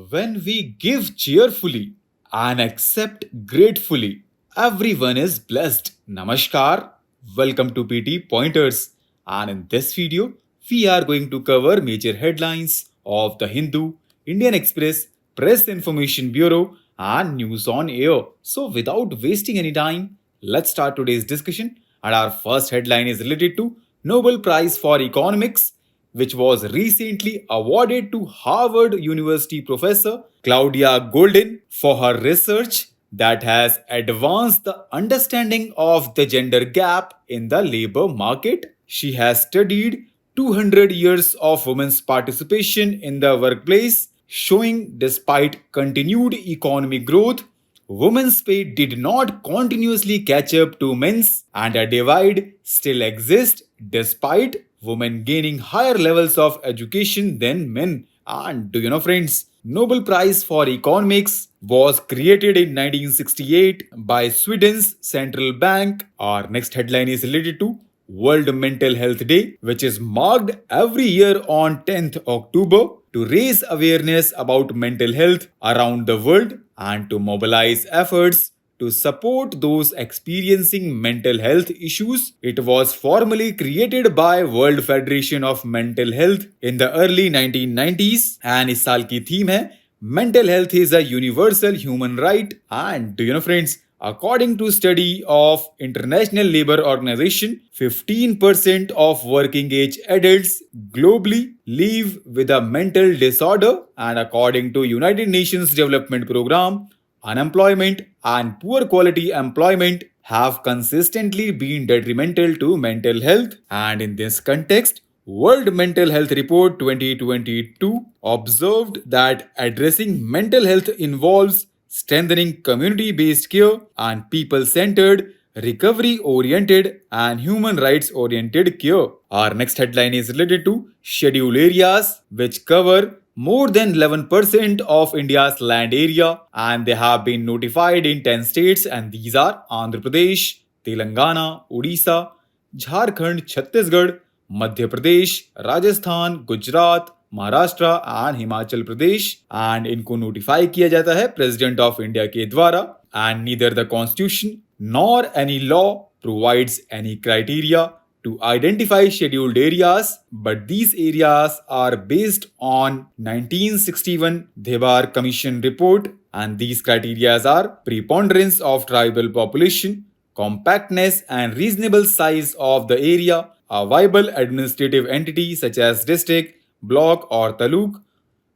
When we give cheerfully and accept gratefully, everyone is blessed. Namaskar. Welcome to PT Pointers. And in this video, we are going to cover major headlines of the Hindu, Indian Express, Press Information Bureau, and News on Air. So, without wasting any time, let's start today's discussion. And our first headline is related to Nobel Prize for Economics, which was recently awarded to Harvard University professor Claudia Goldin for her research that has advanced the understanding of the gender gap in the labor market. She has studied 200 years of women's participation in the workplace, showing despite continued economic growth, women's pay did not continuously catch up to men's, and a divide still exists despite women gaining higher levels of education than men. And do you know, friends, Nobel Prize for Economics was created in 1968 by Sweden's central bank. Our next headline is related to World Mental Health Day, which is marked every year on 10th October to raise awareness about mental health around the world and to mobilize efforts to support those experiencing mental health issues. It was formally created by World Federation of Mental Health in the early 1990s and इस साल की theme है Mental Health is a Universal Human Right. And do you know, friends, according to study of International Labour Organization, 15% of working age adults globally live with a mental disorder, and according to United Nations Development Program, unemployment and poor quality employment have consistently been detrimental to mental health. And in this context, World Mental Health Report 2022 observed that addressing mental health involves strengthening community-based care and people-centered, recovery-oriented and human rights-oriented care. Our next headline is related to scheduled areas, which cover more than 11% of India's land area, and they have been notified in 10 states, and these are Andhra Pradesh, Telangana, Odisha, Jharkhand, Chhattisgarh, Madhya Pradesh, Rajasthan, Gujarat, Maharashtra and Himachal Pradesh and इनको notify किया जाता है president of India के द्वारा and neither the constitution nor any law provides any criteria to identify scheduled areas, but these areas are based on 1961 Debar Commission report, and these criteria are preponderance of tribal population, compactness and reasonable size of the area, a viable administrative entity such as district, block or taluk,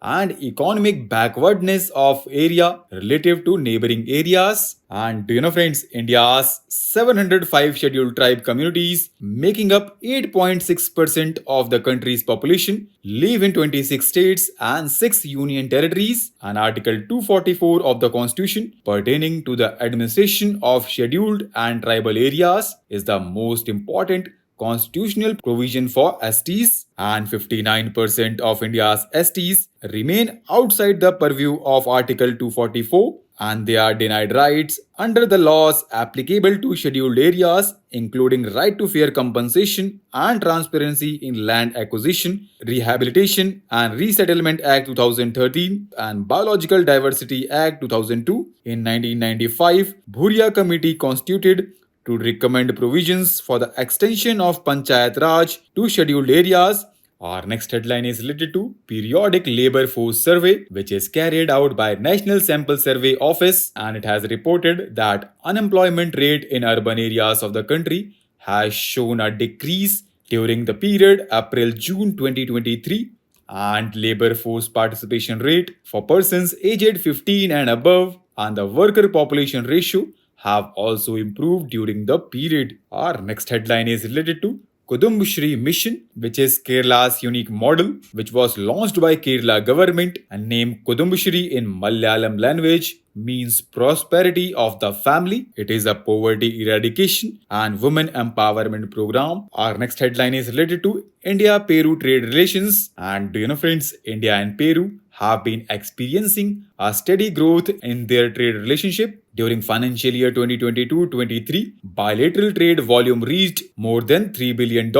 and economic backwardness of area relative to neighboring areas. And do you know, friends, India's 705 scheduled tribe communities, making up 8.6% of the country's population, live in 26 states and 6 union territories. And Article 244 of the Constitution pertaining to the administration of scheduled and tribal areas is the most important constitutional provision for STs, and 59% of India's STs remain outside the purview of Article 244, and they are denied rights under the laws applicable to scheduled areas, including right to fair compensation and transparency in land acquisition, Rehabilitation and Resettlement Act 2013 and Biological Diversity Act 2002. In 1995, Bhuria Committee constituted to recommend provisions for the extension of Panchayat Raj to scheduled areas. Our next headline is related to Periodic Labour Force Survey, which is carried out by National Sample Survey Office, and it has reported that unemployment rate in urban areas of the country has shown a decrease during the period April-June 2023, and labour force participation rate for persons aged 15 and above and the worker population ratio have also improved during the period. Our next headline is related to Kudumbashree mission, which is Kerala's unique model, which was launched by Kerala government and named Kudumbashree in Malayalam language means prosperity of the family. It is a poverty eradication and women empowerment program. Our next headline is related to India-Peru trade relations. And do you know, friends, India and Peru have been experiencing a steady growth in their trade relationship. During financial year 2022-23, bilateral trade volume reached more than $3 billion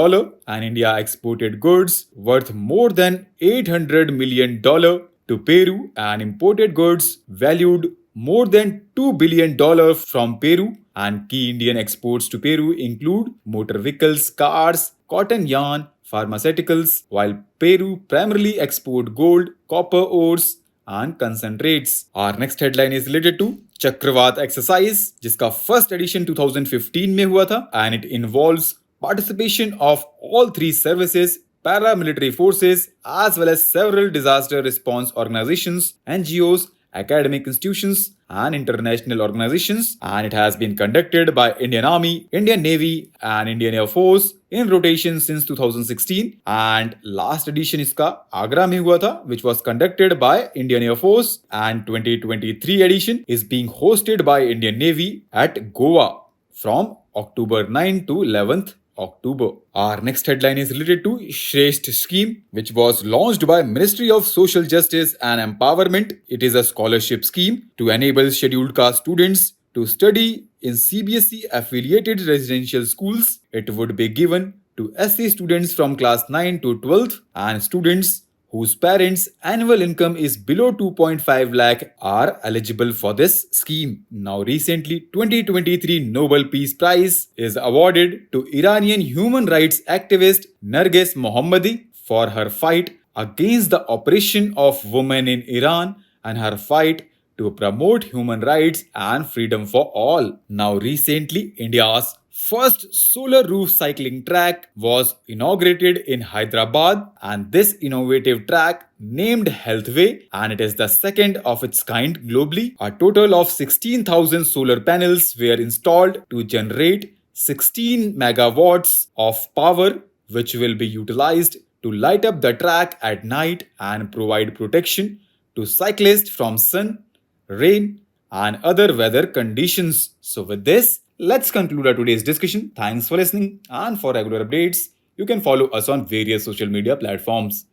and India exported goods worth more than $800 million to to Peru and imported goods valued more than $2 billion from Peru, and key Indian exports to Peru include motor vehicles, cars, cotton yarn, pharmaceuticals, while Peru primarily export gold, copper ores, and concentrates. Our next headline is related to चक्रवात exercise, जिसका first edition 2015 में हुआ था, and it involves participation of all three services, paramilitary forces, as well as several disaster response organizations, NGOs, academic institutions, and international organizations, and it has been conducted by Indian Army, Indian Navy, and Indian Air Force in rotation since 2016. And last edition इसका आगरा में हुआ था, which was conducted by Indian Air Force, and 2023 edition is being hosted by Indian Navy at Goa from October 9 to 11th October. Our next headline is related to SHRESTA scheme, which was launched by Ministry of Social Justice and Empowerment. It is a scholarship scheme to enable scheduled caste students to study in CBSE affiliated residential schools. It would be given to SC students from class 9 to 12th and students whose parents' annual income is below 2.5 lakh are eligible for this scheme. Now recently, 2023 Nobel Peace Prize is awarded to Iranian human rights activist Narges Mohammadi for her fight against the oppression of women in Iran and her fight to promote human rights and freedom for all. Now recently, India's first solar roof cycling track was inaugurated in Hyderabad, and this innovative track named Healthway, and it is the second of its kind globally. A total of 16,000 solar panels were installed to generate 16 megawatts of power, which will be utilized to light up the track at night and provide protection to cyclists from sun, rain, and other weather conditions. So with this, let's conclude our today's discussion. Thanks for listening, and for regular updates, you can follow us on various social media platforms.